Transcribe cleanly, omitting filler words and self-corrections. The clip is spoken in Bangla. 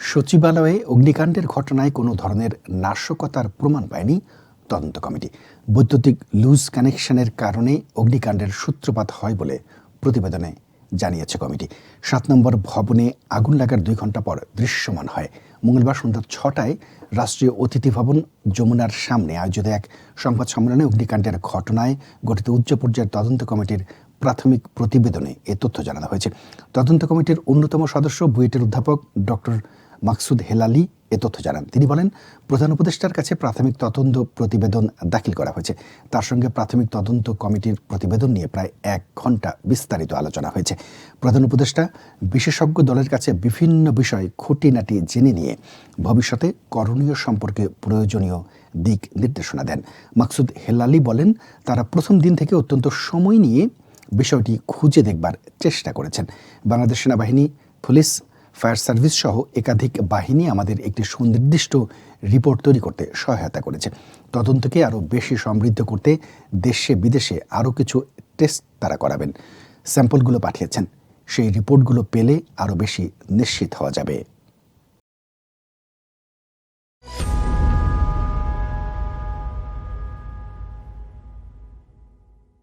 সচিবালয়ে অগ্নিকাণ্ডের ঘটনায় কোনো ধরনের নাশকতার প্রমাণ পায়নি তদন্ত কমিটি। বৈদ্যুতিক লুজ কানেকশনের কারণে অগ্নিকাণ্ডের সূত্রপাত হয় বলে প্রতিবেদনে জানিয়েছে কমিটি। ৭ নম্বর ভবনে আগুন লাগার ২ ঘণ্টা পর দৃশ্যমান হয়। মঙ্গলবার সন্ধ্যা ৬টায় রাষ্ট্রীয় অতিথি ভবন যমুনার সামনে আয়োজিত এক সংবাদ সম্মেলনে অগ্নিকাণ্ডের ঘটনায় গঠিত উচ্চ পর্যায়ের তদন্ত কমিটির প্রাথমিক প্রতিবেদনে এ তথ্য জানানো হয়েছে। তদন্ত কমিটির অন্যতম সদস্য বুয়েটের অধ্যাপক ডক্টর মাকসুদ হেলালি এ তথ্য জানান। তিনি বলেন, প্রধান উপদেষ্টার কাছে প্রাথমিক তদন্ত প্রতিবেদন দাখিল করা হয়েছে। তার সঙ্গে প্রাথমিক তদন্ত কমিটির প্রতিবেদন নিয়ে প্রায় ১ ঘণ্টা বিস্তারিত আলোচনা হয়েছে। প্রধান উপদেষ্টা বিশেষজ্ঞ দলের কাছে বিভিন্ন বিষয় খুঁটিনাটি জেনে নিয়ে ভবিষ্যতে করণীয় সম্পর্কে প্রয়োজনীয় দিক নির্দেশনা দেন। মাকসুদ হেলালি বলেন, তারা প্রথম দিন থেকে অত্যন্ত সময় নিয়ে বিষয়টি খুঁজে দেখবার চেষ্টা করেছেন। বাংলাদেশ সেনাবাহিনী, পুলিশ, ফায়ার সার্ভিস সহ একাধিক বাহিনী আমাদের একটি সুনির্দিষ্ট রিপোর্ট তৈরি করতে সহায়তা করেছে। তদন্তকে আরও বেশি সমৃদ্ধ করতে দেশে বিদেশে আরও কিছু টেস্ট তারা করাবেন। স্যাম্পলগুলো পাঠিয়েছেন। সেই রিপোর্টগুলো পেলে আরও বেশি নিশ্চিত হওয়া যাবে।